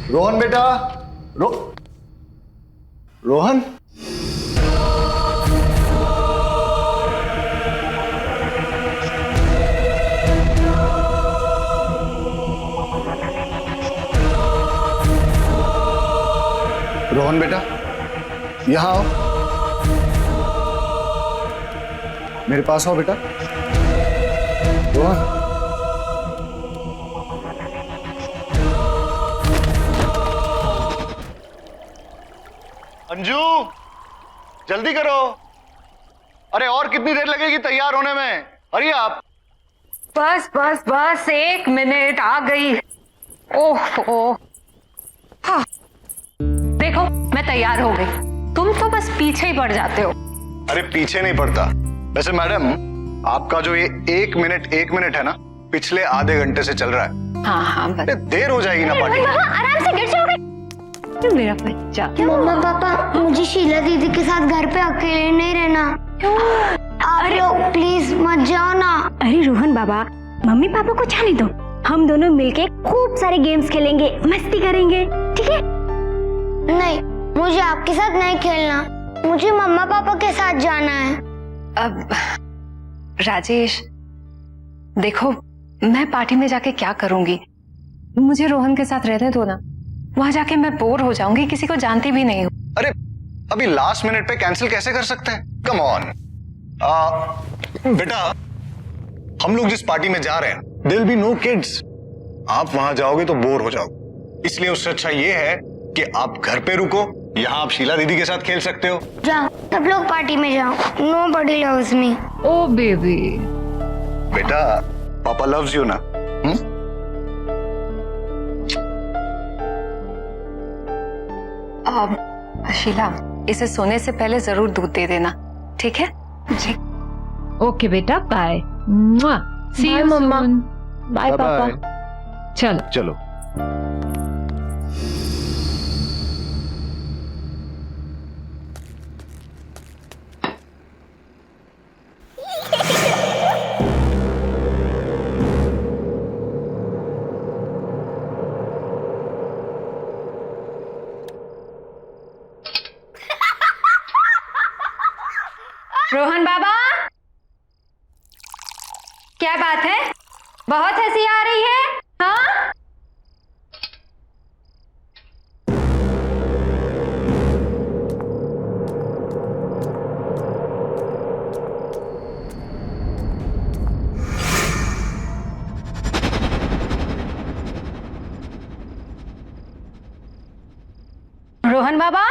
रोहन बेटा, रोहन। रोहन बेटा, यहां आओ, मेरे पास आओ बेटा। रोहन, अंजू, जल्दी करो। अरे और कितनी देर लगेगी तैयार होने में? अरे आप। बस बस बस 1 मिनट, आ गई। ओह हाँ। देखो मैं तैयार हो गई, तुम तो बस पीछे ही पड़ जाते हो। अरे पीछे नहीं पड़ता। वैसे मैडम, आपका जो ये 1 मिनट है ना, पिछले आधे घंटे से चल रहा है। हाँ हाँ बस। देर हो जाएगी ना पार्टी में। आराम से गिर जाओगे मेरा बच्चा। मम्मा पापा, मुझे शीला दीदी के साथ घर पे अकेले नहीं रहना। आप लोग प्लीज मत जाओ ना। अरे रोहन बाबा, मम्मी पापा को जाने दो, हम दोनों मिलके खूब सारे गेम्स खेलेंगे, मस्ती करेंगे, ठीक है? नहीं, मुझे आपके साथ नहीं खेलना, मुझे मम्मा पापा के साथ जाना है। अब राजेश देखो, मैं पार्टी में जाके क्या करूंगी? मुझे रोहन के साथ रहने दो ना, वहां जाके मैं बोर हो जाऊंगी, किसी को जानती भी नहीं हूँ। अरे अभी लास्ट मिनट पे कैंसिल कैसे कर सकते हैं? Come on. बेटा, हम लोग जिस पार्टी में जा रहे हैं, there will be no kids. आप वहां जाओगे तो बोर हो जाओगे, इसलिए उससे अच्छा ये है कि आप घर पे रुको, यहाँ आप शीला दीदी के साथ खेल सकते हो। जाओ, सब लोग पार्टी में जाओ। Nobody loves me। ओ बेबी। बेटा, पापा लव्स यू ना? शीला, इसे सोने से पहले जरूर दूध दे देना, ठीक है? जी। ओके बेटा, बाय। सी यू मम्मा। सून। बाय पापा। चलो चलो। रोहन बाबा, क्या बात है? बहुत हंसी आ रही है, हाँ? रोहन बाबा,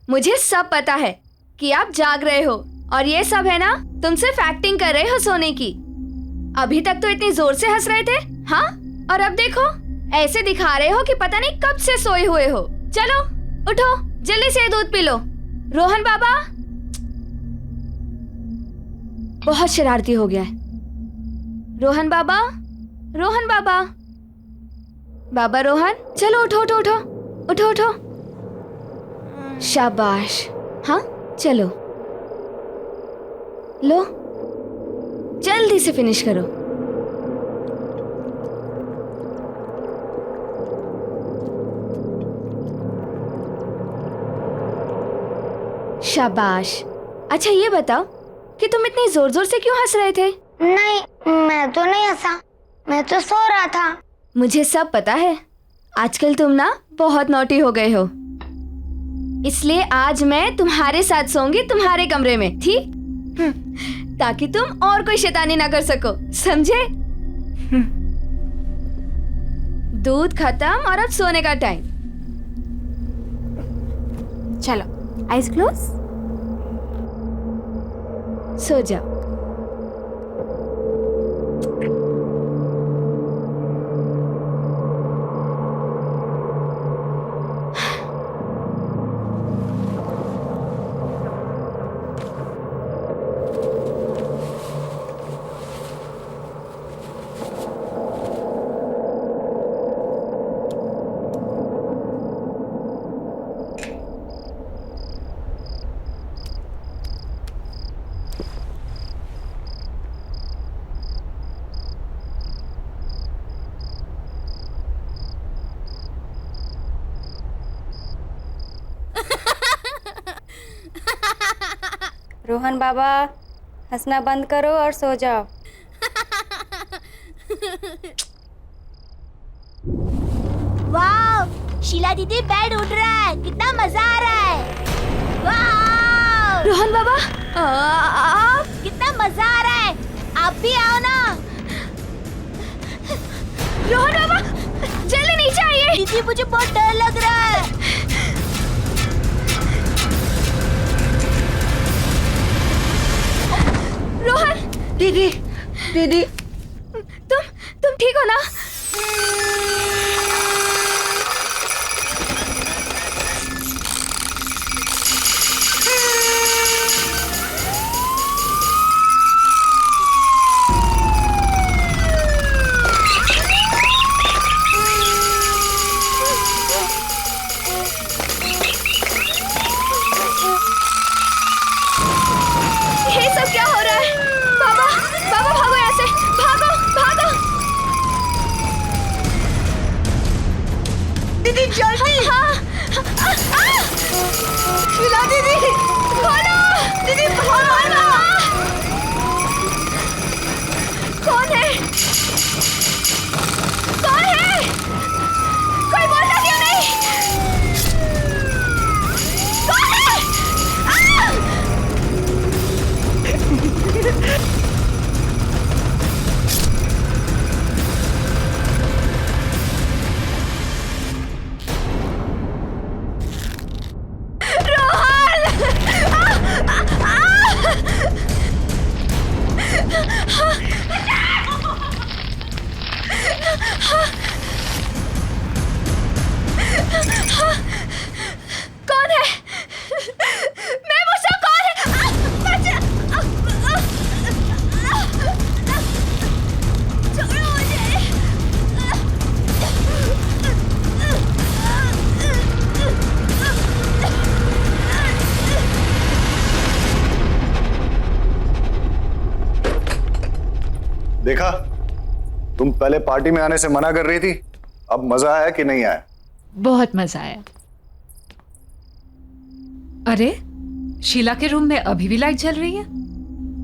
मुझे सब पता है कि आप जाग रहे हो और ये सब है ना, तुम सिर्फ एक्टिंग कर रहे हो सोने की। अभी तक तो इतनी जोर से हंस रहे थे, हाँ? और अब देखो, ऐसे दिखा रहे हो कि पता नहीं कब से सोए हुए हो। चलो उठो, जल्दी से दूध पी लो। रोहन बाबा, बहुत शरारती हो गया है। रोहन बाबा, रोहन बाबा, बाबा रोहन, चलो उठो उठो उठो उठो उठो। शाबाश, हाँ चलो, लो जल्दी से फिनिश करो। शाबाश। अच्छा ये बताओ कि तुम इतनी जोर जोर से क्यों हंस रहे थे? नहीं, मैं तो नहीं हंसा, मैं तो सो रहा था। मुझे सब पता है, आजकल तुम ना बहुत नॉटी हो गए हो, इसलिए आज मैं तुम्हारे साथ सोऊंगी, तुम्हारे कमरे में, ठीक? ताकि तुम और कोई शैतानी ना कर सको, समझे? दूध खत्म और अब सोने का टाइम। चलो, आइज क्लोज, सो जाओ। रोहन बाबा हंसना बंद करो और सो जाओ। वाह, शीला दीदी बेड उठ रहा है, कितना मजा आ रहा है। वाह, रोहन बाबा कितना मजा आ रहा है, आप भी आओ ना। रोहन बाबा जल्दी नीचे आइए। दीदी मुझे बहुत डर लग रहा है। रोहन दीदी दीदी तुम ठीक हो ना? ये सब क्या हो रहा है? बाबा बाबा भागो यहाँ से, भागो भागो। दीदी जल्दी। हाँ शीला दीदी खोलो, दीदी भागो। कौन है? कौन है? कोई बोलता क्यों नहीं? कौन है? कौन है? मैं मुझसे कौन है? बच्चा! छोड़ो मुझे! देखा, तुम पहले पार्टी में आने से मना कर रही थी, अब मजा आया कि नहीं आया? बहुत मजा आया। अरे शीला के रूम में अभी भी लाइट जल रही है,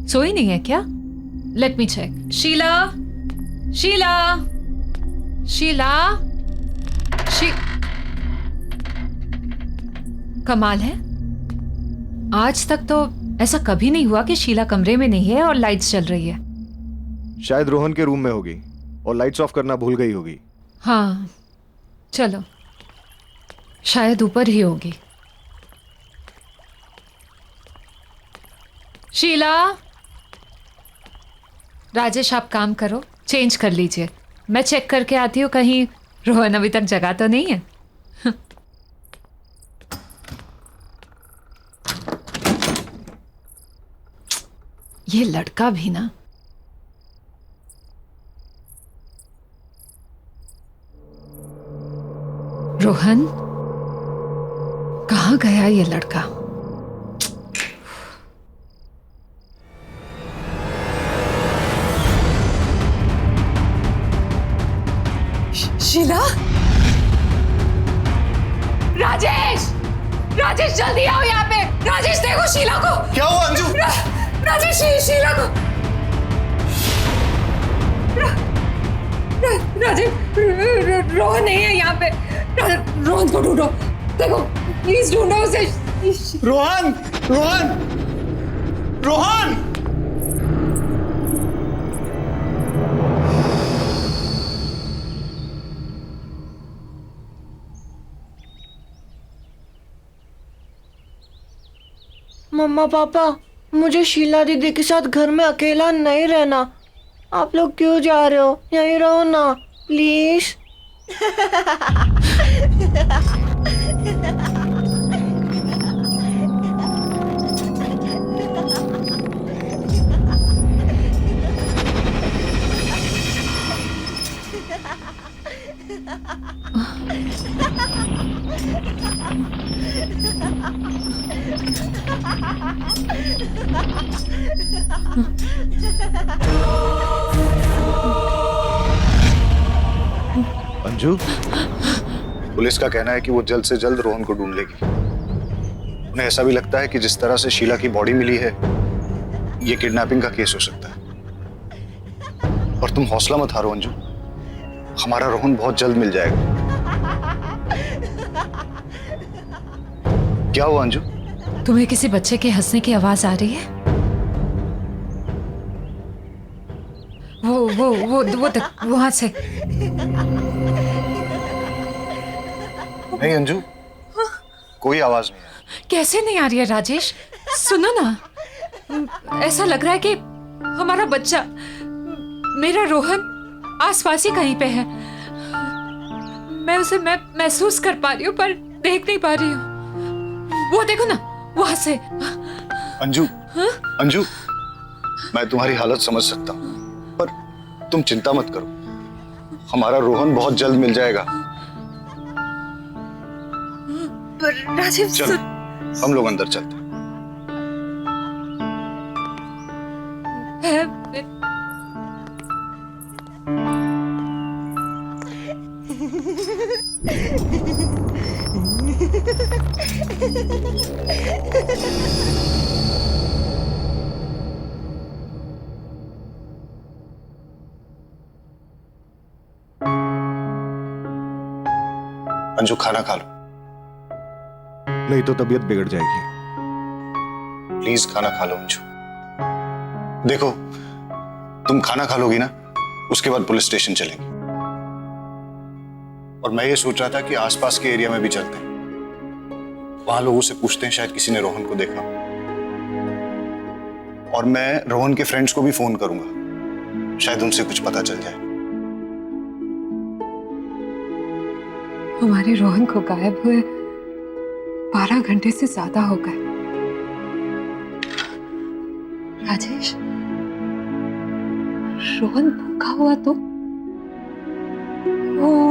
सोई नहीं है क्या? Let me check. Sheela Sheela Sheela कमाल है, आज तक तो ऐसा कभी नहीं हुआ कि शीला कमरे में नहीं है और लाइट्स जल रही है। शायद रोहन के रूम में होगी और लाइट्स ऑफ करना भूल गई होगी। हाँ चलो, शायद ऊपर ही होगी। शीला, राजेश आप काम करो, चेंज कर लीजिए, मैं चेक करके आती हूँ कहीं रोहन अभी तक जगा तो नहीं है। ये लड़का भी ना। रोहन, कहाँ गया ये लड़का? शीला, राजेश, राजेश जल्दी आओ यहाँ पे। राजेश देखो शीला को। क्या हुआ अंजू? राजेश शीला को। राजेश, रोहन नहीं है यहाँ पे। रोहन को ढूंढो, देखो प्लीज ढूंढो उसे। रोहन, रोहन, रोहन! मम्मा पापा, मुझे शीला दीदी के साथ घर में अकेला नहीं रहना। आप लोग क्यों जा रहे हो? यहीं रहो ना प्लीज। अंजू, पुलिस का कहना है कि वो जल्द से जल्द रोहन को ढूंढ लेगी। उन्हें ऐसा भी लगता है कि जिस तरह से शीला की बॉडी मिली है, ये किडनैपिंग का केस हो सकता है। और तुम हौसला मत हारो अंजू, हमारा रोहन बहुत जल्द मिल जाएगा। क्या हुआ अंजू? तुम्हें किसी बच्चे के हंसने की आवाज आ रही है? वो तक वहां से। नहीं अंजू, कोई आवाज नहीं है। कैसे नहीं आ रही है राजेश? सुनो ना, ऐसा लग रहा है कि हमारा बच्चा, मेरा रोहन आसपास ही कहीं पे है। मैं उसे महसूस कर पा रही हूँ पर देख नहीं पा रही हूँ। वो देखो ना, वहां से। अंजू, अंजू, मैं तुम्हारी हालत समझ सकता हूँ, पर तुम चिंता मत करो, हमारा रोहन बहुत जल्द मिल जाएगा। राजीव, चलो, हम लोग अंदर चलते हैं। अंजू, खाना खा लो। नहीं तो तबीयत बिगड़ जाएगी। प्लीज खाना खा लो अंजू। देखो, तुम खाना खा लोगी ना, उसके बाद पुलिस स्टेशन चलेंगे। और मैं ये सोच रहा था कि आसपास के एरिया में भी चलते हैं, वहां लोगों से पूछते हैं, शायद किसी ने रोहन को देखा। और मैं रोहन के फ्रेंड्स को भी फोन करूंगा, शायद उनसे कुछ पता चल जाए। हमारे रोहन को गायब हुए 12 घंटे से ज्यादा हो गए। राजेश, रोहन भूखा हुआ तो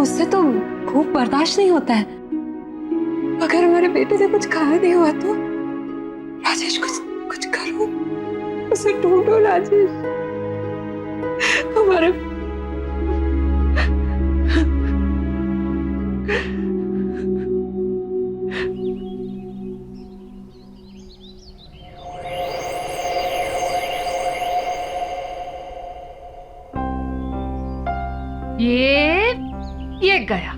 उससे तो भूख बर्दाश्त नहीं होता है। अगर हमारे बेटे से कुछ खाया नहीं हुआ तो राजेश, कुछ करो, उसे ढूंढो राजेश। हमारे ये गया।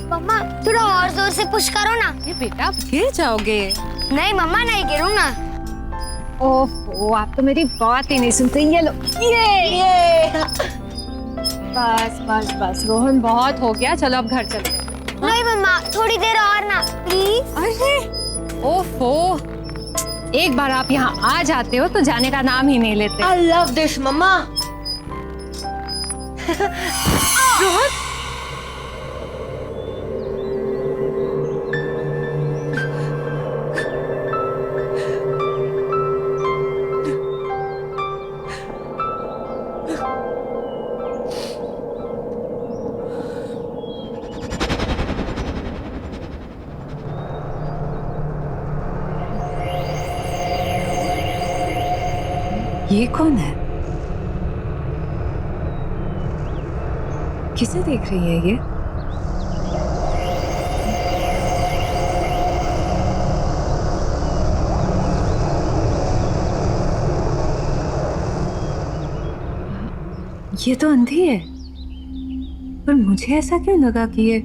मम्मा थोड़ा और जोर से पुश करो ना। ये बेटा, गिर जाओगे। नहीं मम्मा, नहीं गिरूंगा। ओह, आप तो मेरी बात ही नहीं सुनते। ये लो, ये बस बस बस, रोहन बहुत हो गया, चलो अब घर चलते हैं। नहीं मम्मा, थोड़ी देर और ना प्लीज। अरे ओफो, एक बार आप यहाँ आ जाते हो तो जाने का नाम ही नहीं लेते। I love this, मम्मा। रोहन, ये कौन है? किसे देख रही है ये? ये तो अंधी है, पर मुझे ऐसा क्यों लगा कि ये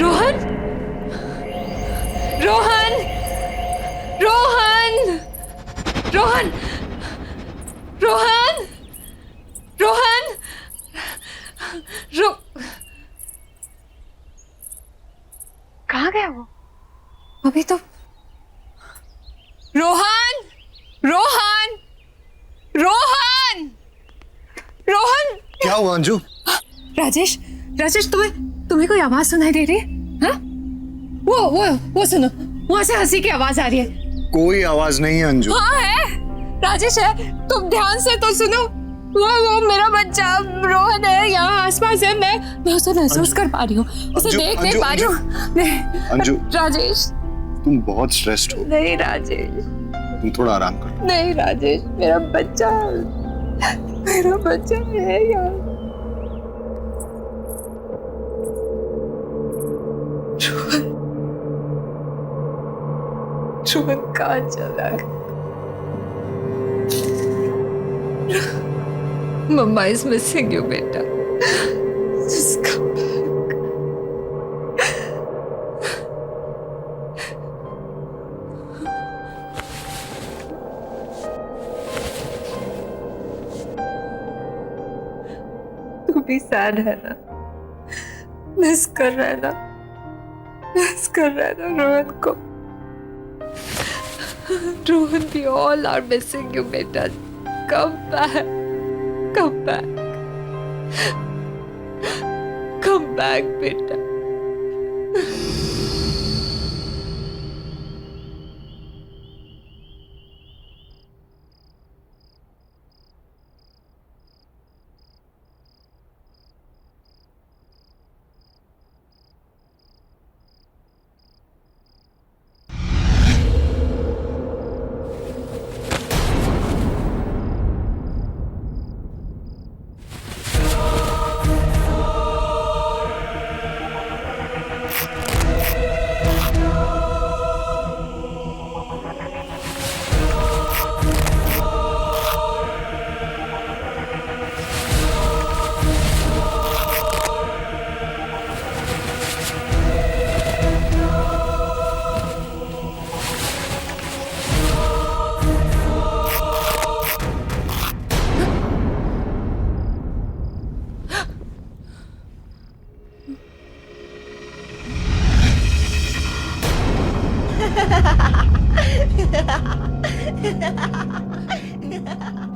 रोहन, रोहन, रोहन, रोहन, रोहन, रोहन, कहाँ गया वो? अभी तो रोहन, रोहन, रोहन, रोहन। क्या हुआ अंजू? राजेश, राजेश, तुम्हें कोई आवाज सुनाई दे रही है? हाँ? वो सुनो, वहां से हंसी की आवाज आ रही है। कोई आवाज नहीं है अंजू। हाँ है, राजेश है, तुम ध्यान से तो सुनो। वो मेरा बच्चा रोहन है, यहाँ आसपास है। मैं उसे महसूस कर पा रही हूँ, उसे देख नहीं पा रही हूँ। अंजू, राजेश, तुम बहुत स्ट्रेस्ड हो। नहीं राजेश, तुम थोड़ा आराम करो। नहीं राजेश, मेरा बच्चा है यार। रोहन कहाँ चला गया? मम्मा इज मिसिंग यू बेटा। Just come back. तू भी सैड है ना? मिस कर रहा है ना रोहन को? Rohan, we all are missing you बेटा। Come back. Come back बेटा।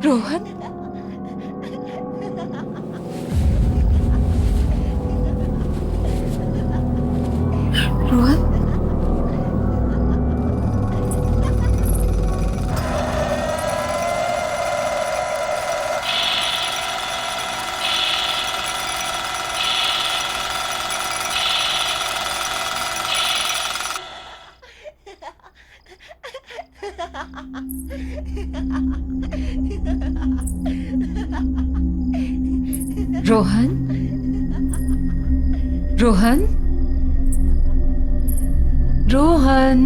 रोहन, रोहन, रोहन, रोहन,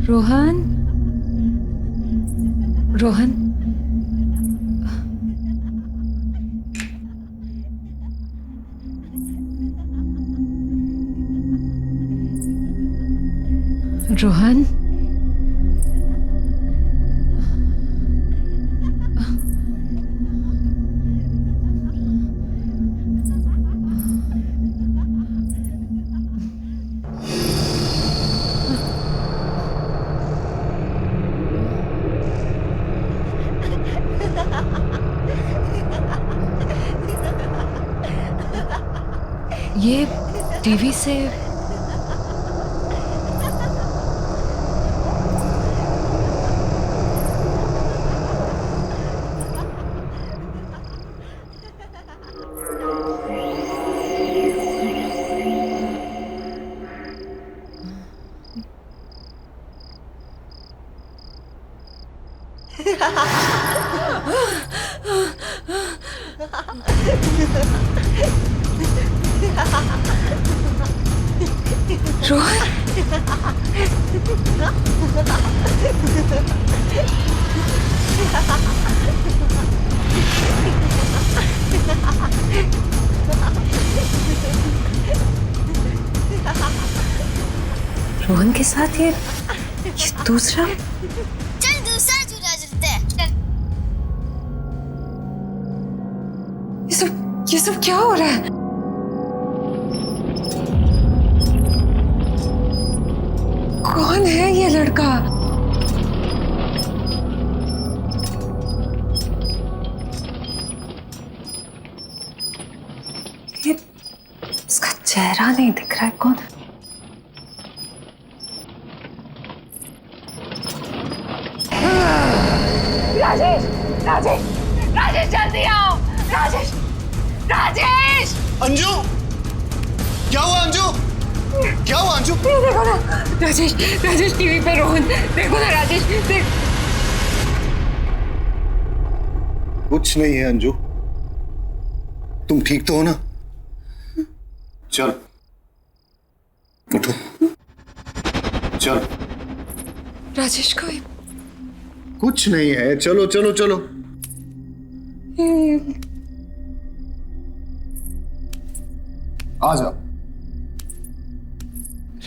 रोहन, रोहन, रोहन, रोहन, ये टीवी से रोहन, रोहन के साथ ये दूसरा। चल दूसरा चूल्हा जलते हैं। ये सब क्या हो रहा है? कौन है ये लड़का? ये इसका चेहरा नहीं दिख रहा है। कौन? राजेश, राजेश, राजेश जल्दी आओ। राजेश, राजेश। अंजू, क्या हुआ अंजू? क्या हुआ अंजू? देखो ना राजेश, राजेश टीवी पे रोहन, देखो ना राजेश, देख। कुछ नहीं है अंजू, तुम ठीक तो हो ना? चल उठो, चल। राजेश को कुछ नहीं है, चलो चलो चलो। आ जाओ।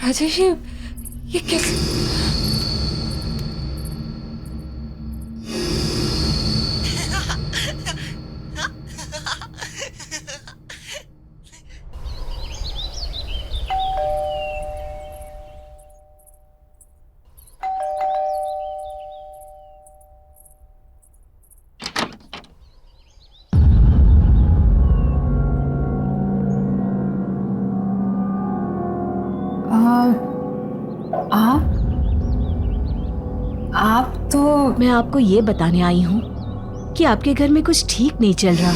राजेश ये कैसे? आप तो मैं आपको ये बताने आई हूँ कि आपके घर में कुछ ठीक नहीं चल रहा।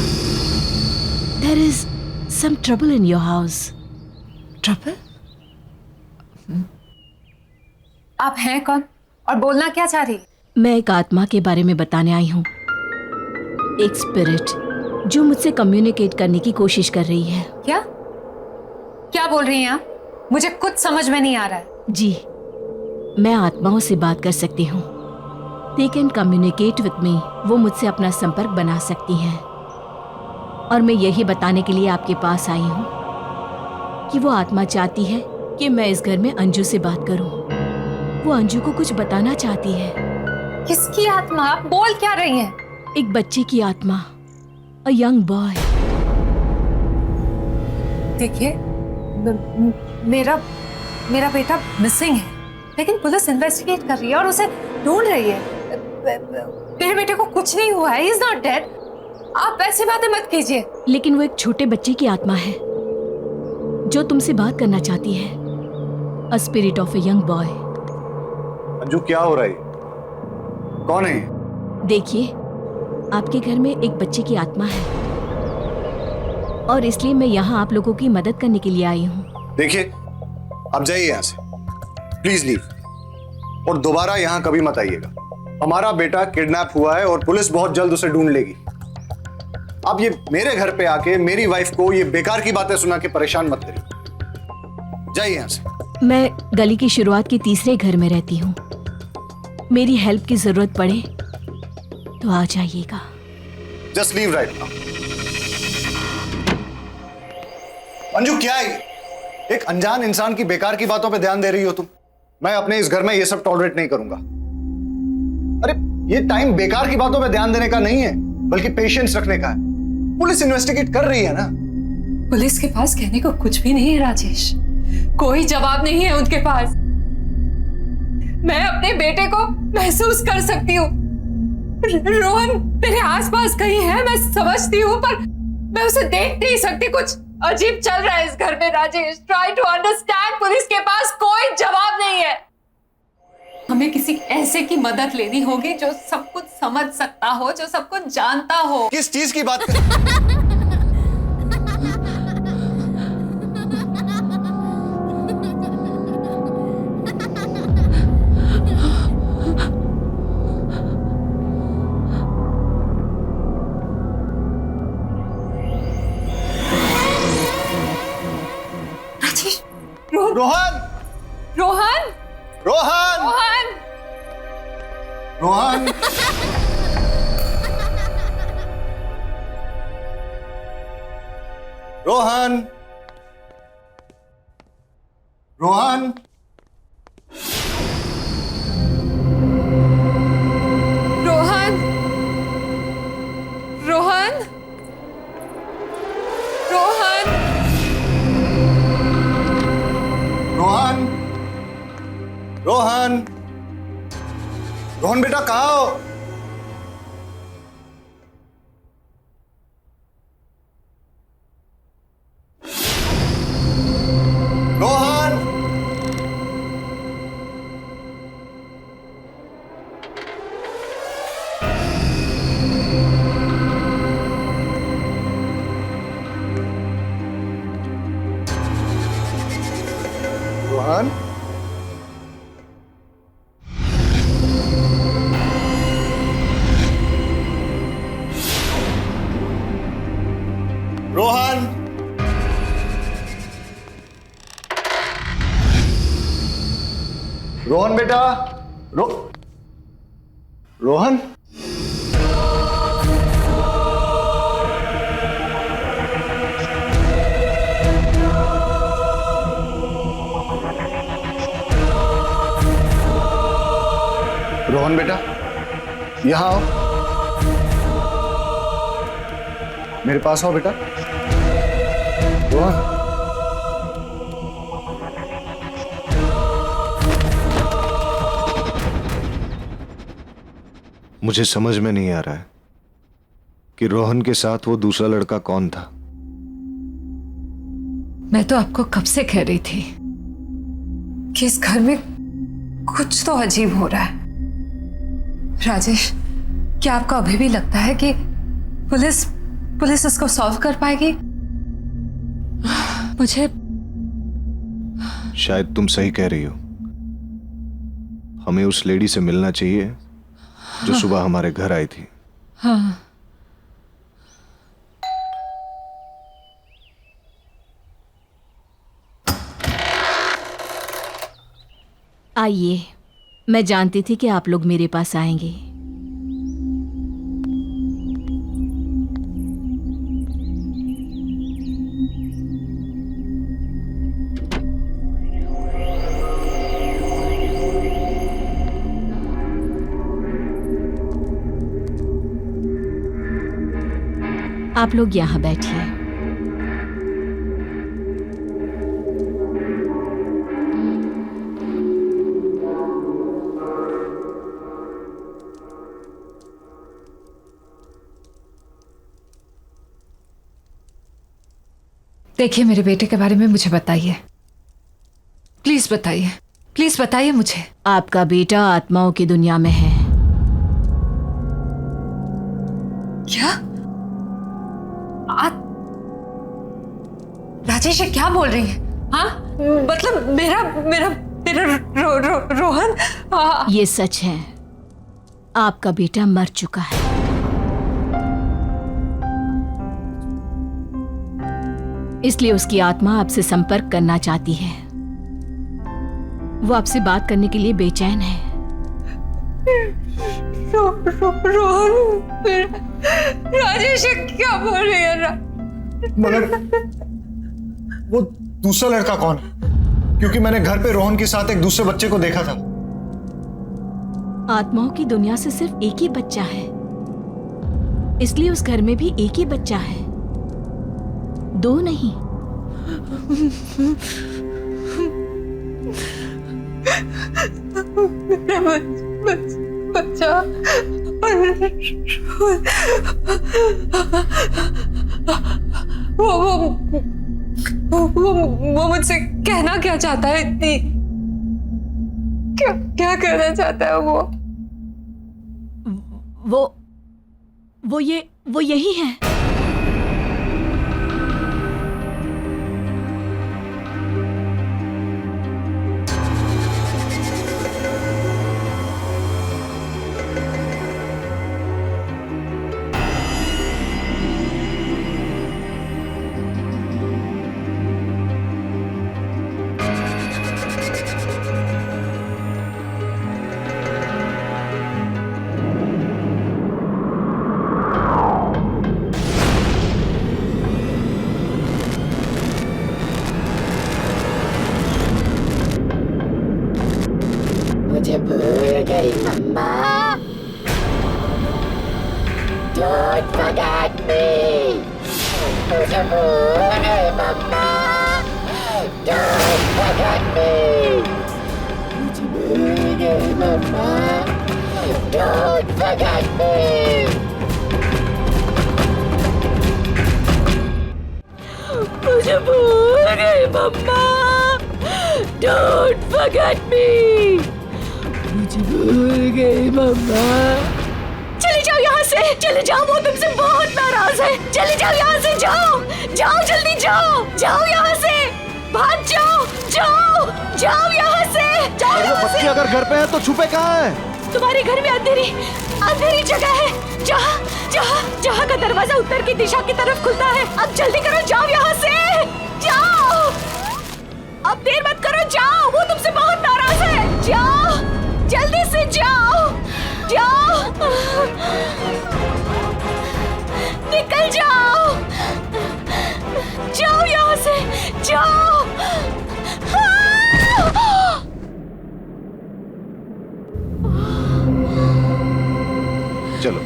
There is some trouble in your house. Trouble? आप हैं कौन और बोलना क्या चाह रही? मैं एक आत्मा के बारे में बताने आई हूँ, एक स्पिरिट जो मुझसे कम्युनिकेट करने की कोशिश कर रही है। क्या क्या बोल रही हैं आप? मुझे कुछ समझ में नहीं आ रहा है। जी, मैं आत्माओं से बात कर सकती हूँ। They can communicate with me. वो मुझसे अपना संपर्क बना सकती हैं। और मैं यही बताने के लिए आपके पास आई हूँ कि वो आत्मा चाहती है कि मैं इस घर में अंजू से बात करूँ। वो अंजू को कुछ बताना चाहती है। किसकी आत्मा? आप बोल क्या रही हैं? एक बच्चे की आत्मा, अ यंग बॉय। देखिए, मेरा बेटा मिसिंग है, लेकिन पुलिस इन्वेस्टिगेट कर रही है और उसे ढूंढ रही है। मेरे बेटे को कुछ नहीं हुआ है, ही इज नॉट डेड। आप ऐसी बातें मत कीजिए। लेकिन वो एक छोटे बच्चे की आत्मा है जो तुमसे बात करना चाहती है, a spirit of a young boy. Anju क्या हो रहा है? कौन है? देखिए, आपके घर में एक बच्चे की आत्मा है और इसलिए मैं यहाँ आप लोगों की मदद करने के लिए आई हूँ। देखिए, आप जाइए यहाँ से, प्लीज लीव, और दोबारा यहाँ कभी मत आइएगा। हमारा बेटा किडनैप हुआ है और पुलिस बहुत जल्द उसे ढूंढ लेगी। आप ये मेरे घर पे आके मेरी वाइफ को ये बेकार की बातें सुना के परेशान मत करिए। जाइए यहाँ से। मैं गली की शुरुआत के तीसरे घर में रहती हूँ। मेरी हेल्प की जरूरत पड़े तो आ जाइएगा। Just leave right now. Anju क्या है? एक अनजान इंसान की बेकार की बातों पे ध्यान दे रही हो तुम। मैं अपने इस घर में ये सब टॉलरेट नहीं करूंगा। अरे ये टाइम बेकार की बातों पे ध्यान देने का नहीं है, बल्कि पेशेंस रखने का है। पुलिस इन्वेस्टिगेट कर रही है ना। पुलिस के पास कहने को कुछ भी नहीं है राजेश, कोई जवाब नहीं है उनके पास। मैं अपने बेटे को महसूस कर सकती हूँ। रोहन मेरे आसपास कहीं है, मैं समझती हूँ, पर मैं उसे देख नहीं सकती। कुछ अजीब चल रहा है इस घर में Rajesh. Try to understand. Police के पास कोई जवाब नहीं है। हमें किसी ऐसे की मदद लेनी होगी जो सब कुछ समझ सकता हो, जो सब कुछ जानता हो। किस चीज की बात कर? राजेश, रोहन रोहन, रोहन रोहन, रोहन। रोहन, रोहन, रोहन, रोहन, रोहन, रोहन, रोहन, रोहन, रोहन बेटा कहाँ हो? रोहन, रोहन, रोहन, रोहन बेटा, रोहन, रोहन बेटा, यहां आओ, मेरे पास आओ बेटा। रोहन, मुझे समझ में नहीं आ रहा है कि रोहन के साथ वो दूसरा लड़का कौन था। मैं तो आपको कब से कह रही थी कि इस घर में कुछ तो अजीब हो रहा है। राजेश, क्या आपको अभी भी लगता है कि पुलिस इसको सॉल्व कर पाएगी? मुझे शायद तुम सही कह रही हो। हमें उस लेडी से मिलना चाहिए जो सुबह हमारे घर आई थी। हाँ, आइए, मैं जानती थी कि आप लोग मेरे पास आएंगे। आप लोग यहाँ बैठिए। देखिए, मेरे बेटे के बारे में मुझे बताइए, प्लीज बताइए, प्लीज बताइए मुझे। आपका बेटा आत्माओं की दुनिया में है। क्या? राजेश, ये क्या बोल रही है? हाँ, मतलब मेरा मेरा मेरा रोहन। ये सच है, आपका बेटा मर चुका है। इसलिए उसकी आत्मा आपसे संपर्क करना चाहती है। वो आपसे बात करने के लिए बेचैन है। रोहन, राजेश क्या बोल रही है? मगर वो दूसरा लड़का कौन है? क्योंकि मैंने घर पे रोहन के साथ एक दूसरे बच्चे को देखा था। आत्माओं की दुनिया से सिर्फ एक ही बच्चा है, इसलिए उस घर में भी एक ही बच्चा है, दो नहीं। बच्चा वो मुझसे कहना क्या चाहता है? क्या कहना चाहता है वो यही है। मुझे भूल गई मम्मा। Don't forget me. मुझे भूल गई मम्मा। Don't forget me. मुझे भूल गई मम्मा। Don't forget me. मुझे भूल गई मम्मा। Don't forget me. मुझे भूल गई मम्मा। चले जाओ यहाँ से, चले जाओ, वो तुमसे बहुत नाराज है। चले जाओ यहाँ से, जाओ जाओ, जल्दी जाओ, जाओ यहाँ से, भाग जाओ, जाओ जाओ यहाँ से, जाओ अरे यहाँ बच्चे से। अगर घर पे हैं तो छुपे कहाँ हैं? तुम्हारे घर में अंधेरी अंधेरी जगह है, जहाँ जहाँ जहाँ का दरवाजा उत्तर की दिशा की तरफ खुलता है। अब जल्दी करो, जाओ यहाँ से, जाओ। अब देर मत करो, जाओ, वो तुमसे बहुत नाराज है। जाओ, जल्दी से जाओ, जाओ, निकल जाओ, जाओ यहाँ से, जाओ। चलो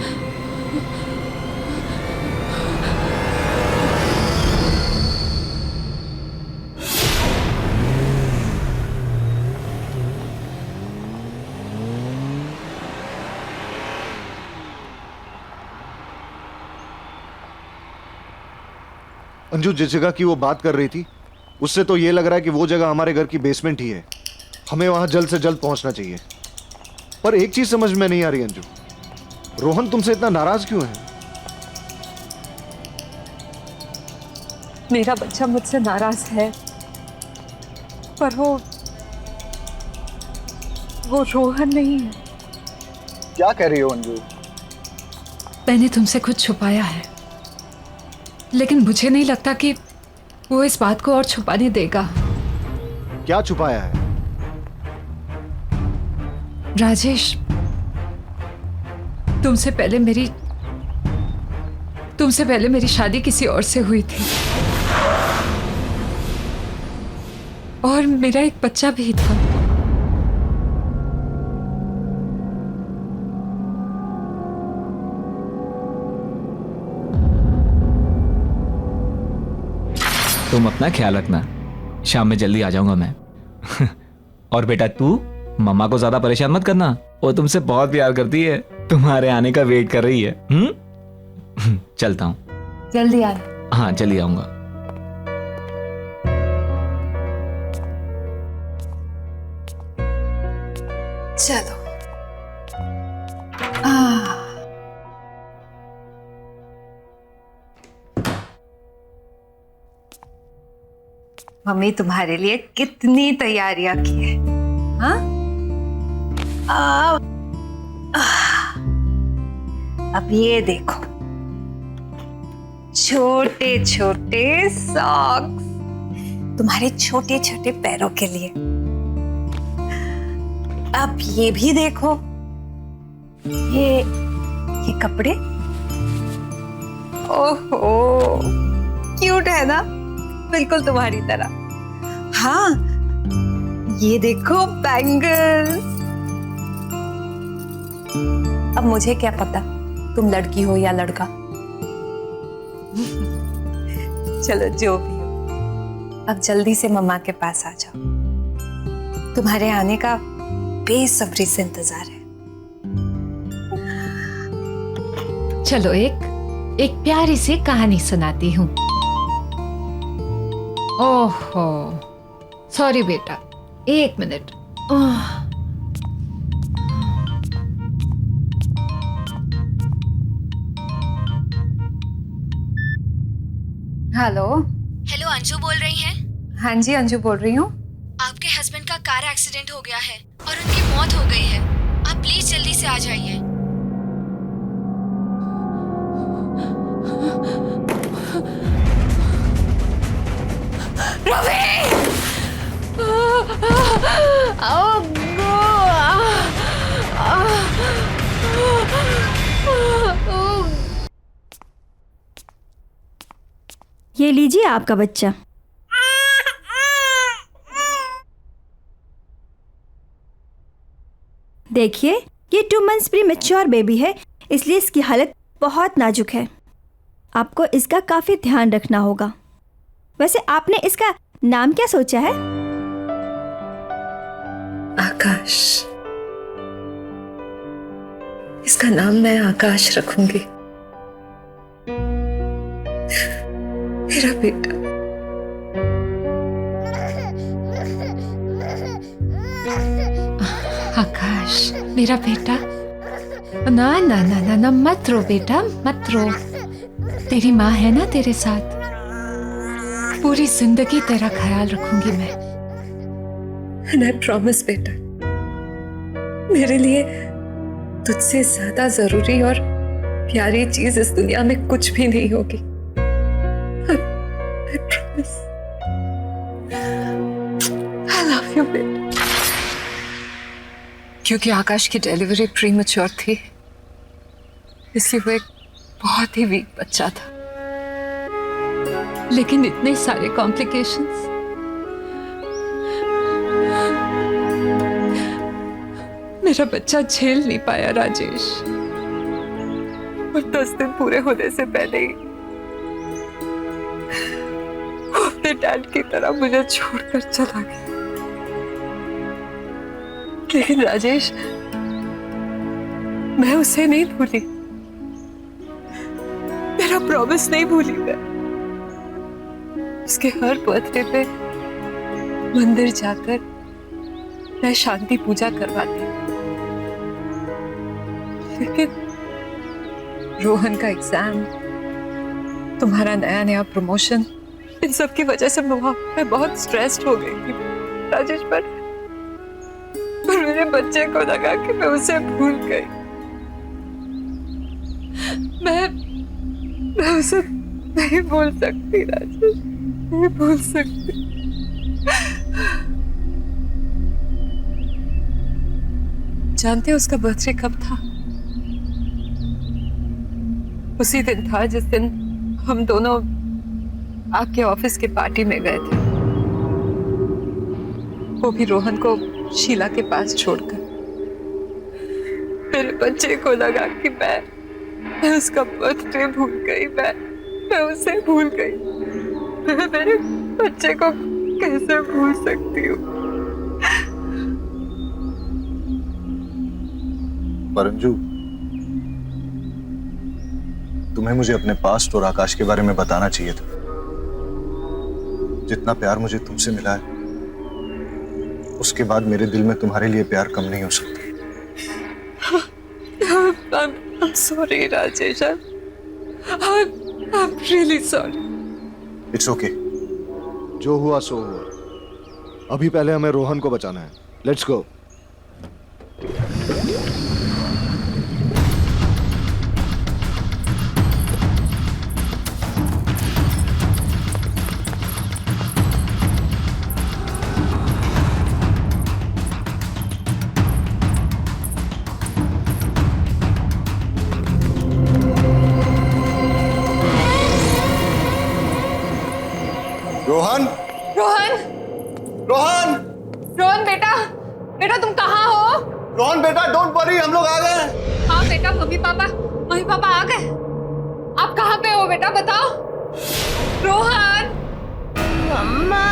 अंजू, जिस जगह की वो बात कर रही थी उससे तो ये लग रहा है कि वो जगह हमारे घर की बेसमेंट ही है। हमें वहां जल्द से जल्द पहुंचना चाहिए। पर एक चीज समझ में नहीं आ रही अंजू, रोहन तुमसे इतना नाराज क्यों है? मेरा बच्चा मुझसे नाराज है, पर वो रोहन नहीं है। क्या कह रही हो अंजू? मैंने तुमसे कुछ छुपाया है, लेकिन मुझे नहीं लगता कि वो इस बात को और छुपाने देगा। क्या छुपाया है? राजेश, तुमसे पहले मेरी शादी किसी और से हुई थी, और मेरा एक बच्चा भी था। तुम अपना ख्याल रखना, शाम में जल्दी आ जाऊंगा मैं। और बेटा तू मम्मा को ज्यादा परेशान मत करना, वो तुमसे बहुत प्यार करती है, तुम्हारे आने का वेट कर रही है। चलता हूँ। जल्दी आना। हाँ, जल्दी आऊंगा। चलो। मम्मी तुम्हारे लिए कितनी तैयारियां की है। हाँ? अब ये देखो, छोटे छोटे सॉक्स तुम्हारे छोटे छोटे पैरों के लिए। अब ये भी देखो, ये कपड़े। ओहो, क्यूट है ना, बिल्कुल तुम्हारी तरह। हाँ, ये देखो बैंगल्स। अब मुझे क्या पता तुम लड़की हो या लड़का। चलो जो भी हो, अब जल्दी से मम्मा के पास आ जाओ। तुम्हारे आने का बेसब्री से इंतजार है। चलो एक प्यारी सी कहानी सुनाती हूँ। ओहो, सॉरी बेटा, 1 मिनट। हेलो। हेलो, अंजू बोल रही हैं? हाँ जी, अंजू बोल रही हूँ। आपके हस्बैंड का कार एक्सीडेंट हो गया है और उनकी मौत हो गई है। आप प्लीज जल्दी से आ जाइए। ये लीजिए आपका बच्चा। देखिए, ये 2 मंथ्स प्रीमैच्योर बेबी है, इसलिए इसकी हालत बहुत नाजुक है। आपको इसका काफी ध्यान रखना होगा। वैसे आपने इसका नाम क्या सोचा है? आकाश। इसका नाम मैं आकाश रखूंगी। मेरा बेटा। आकाश, मेरा बेटा। ना ना ना ना ना, मत रो बेटा, मत रो। तेरी माँ है ना तेरे साथ, पूरी जिंदगी तेरा ख्याल रखूंगी मैं। And I promise बेटा, मेरे लिए तुझसे ज्यादा जरूरी और प्यारी चीज इस दुनिया में कुछ भी नहीं होगी। I promise. I love you बेटा। क्योंकि आकाश की डिलीवरी प्रीमैच्योर थी, इसलिए वो एक बहुत ही वीक बच्चा था। लेकिन इतने सारे कॉम्प्लिकेशंस, मेरा बच्चा झेल नहीं पाया राजेश, और 10 दिन पूरे होने से पहले ही वो अपने डैड की तरह मुझे छोड़कर चला गया। लेकिन राजेश, मैं उसे नहीं भूली, मेरा प्रॉमिस नहीं भूली। मैं उसके हर बर्थडे पे मंदिर जाकर मैं शांति पूजा करवाती। लेकिन रोहन का एग्जाम, तुम्हारा नया नया प्रमोशन, इन सब की वजह से मैं बहुत स्ट्रेस्ड हो गई थी राजेश। पर मेरे बच्चे को लगा कि मैं उसे भूल गई। मैं उसे नहीं भूल सकती राजेश, नहीं भूल सकती। जानते हो उसका बर्थडे कब था? उसी दिन था जिस दिन हम दोनों आपके ऑफिस के पार्टी में गए थे, वो भी रोहन को शीला के पास छोड़कर। मेरे बच्चे को लगा कि मैं उसका बर्थडे भूल गई, मैं उसे भूल गई। मैं मेरे बच्चे को कैसे भूल सकती हूँ? परंजू, तुम्हें मुझे अपने पास्ट और आकाश के बारे में बताना चाहिए था। जितना प्यार मुझे तुमसे मिला है, उसके बाद मेरे दिल में तुम्हारे लिए प्यार कम नहीं हो सकता। I'm sorry Rajesh, I'm really sorry. It's okay. जो हुआ सो हुआ। अभी पहले हमें रोहन को बचाना है। Let's go. रोहन, रोहन, रोहन, रोहन बेटा, बेटा तुम कहाँ हो? रोहन बेटा, डोंट वरी, हम लोग आ गए। हाँ बेटा, मम्मी पापा आ गए। आप कहाँ पे हो बेटा, बताओ। रोहन, मम्मा,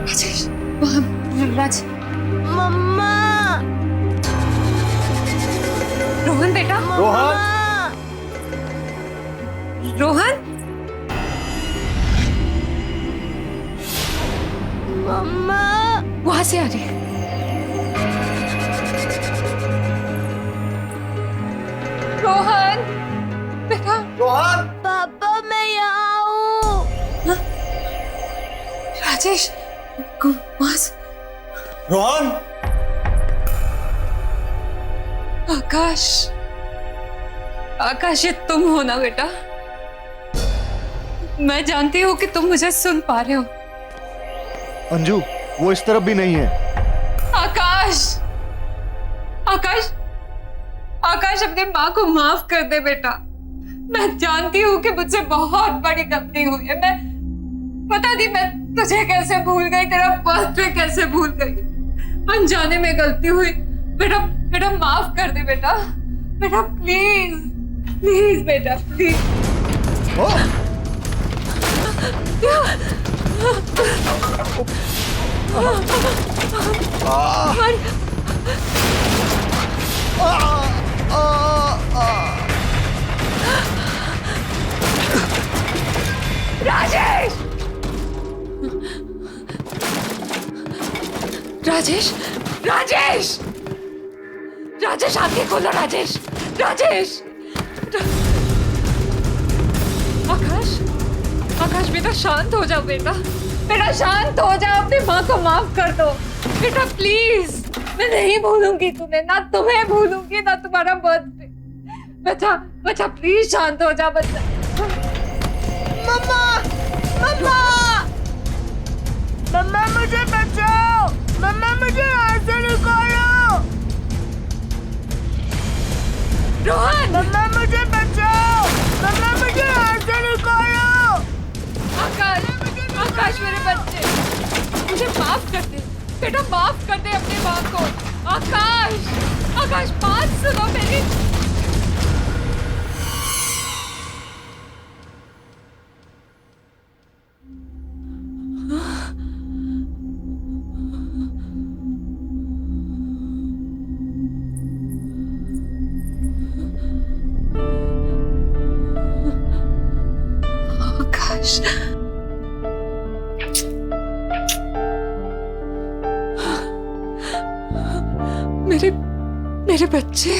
राजेश, राज, मम्मा, रोहन बेटा, रोहन, रोहन, मम्मा, वहां से आ रही है। रोहन बेटा, रोहन, पापा मैं यहाँ हूँ। राजेश, रोहन, आकाश, आकाश ये तुम हो ना बेटा? मैं जानती हूँ कि तुम मुझे सुन पा रहे हो। अंजू, वो इस तरफ भी नहीं है। आकाश, आकाश, आकाश अपनी माँ को माफ कर दे बेटा। मैं जानती हूँ कि मुझसे बहुत बड़ी गलती हुई है। मैं पता नहीं मैं तुझे कैसे भूल गई, तेरा बर्थडे कैसे भूल गई। अनजाने में गलती हुई बेटा, बेटा माफ कर दे बेटा, बेटा प्लीज, प्लीज बेटा प्लीज। राजेश, राजेश, राजेश, राजेश आंखें खोलो राजेश, राजेश। आकाश, आकाश बेटा शांत हो जाओ बेटा, बेटा शांत हो जाओ, अपनी माँ को माफ कर दो बेटा प्लीज। मैं नहीं भूलूंगी तुम्हें, ना तुम्हें भूलूंगी ना तुम्हारा बर्थडे। बच्चा बच्चा प्लीज शांत हो जा बच्चा। मम्मा मम्मा मम्मा मुझे बचाओ, मम्मा मुझे यहाँ से निकालो, रोहन मम्मा मुझे बचाओ, मम्मा मुझे यहाँ से निकालो। आकाश आकाश मेरे बच्चे, मुझे माफ कर दे बेटा, माफ कर दे अपने माँ को। आकाश आकाश बात सुनो मेरी। आकाश मेरे बच्चे,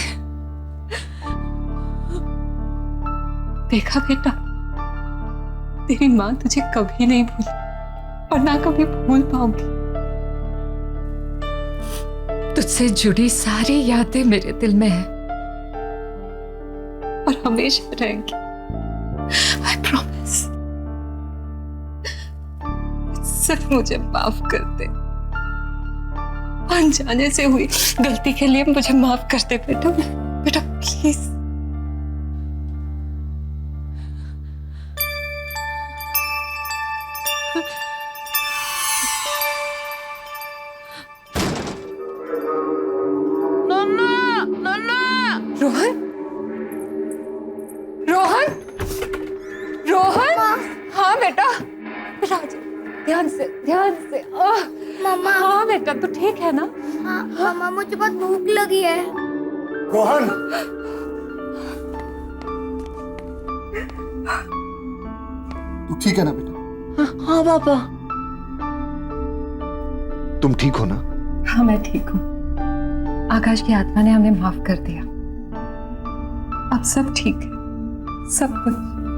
देखा बेटा, तेरी माँ तुझे कभी नहीं भूली और ना कभी भूल पाऊंगी। तुझसे जुड़ी सारी यादें मेरे दिल में है और हमेशा रहेंगी। I promise। सिर्फ मुझे माफ कर दे, अनजाने से हुई गलती के लिए मुझे माफ कर दे बेटा, बेटा प्लीज। मम्मा मम्मा रोहन रोहन रोहन, हाँ बेटा राज, ध्यान से। मम्मा हाँ बेटा तू ठीक है ना? हाँ मम्मा मुझे बहुत भूख लगी है। रोहन, तू ठीक है ना बेटा? हाँ पापा। तुम ठीक हो ना? हाँ मैं ठीक हूँ। आकाश की आत्मा ने हमें माफ कर दिया। अब सब ठीक है, सब कुछ।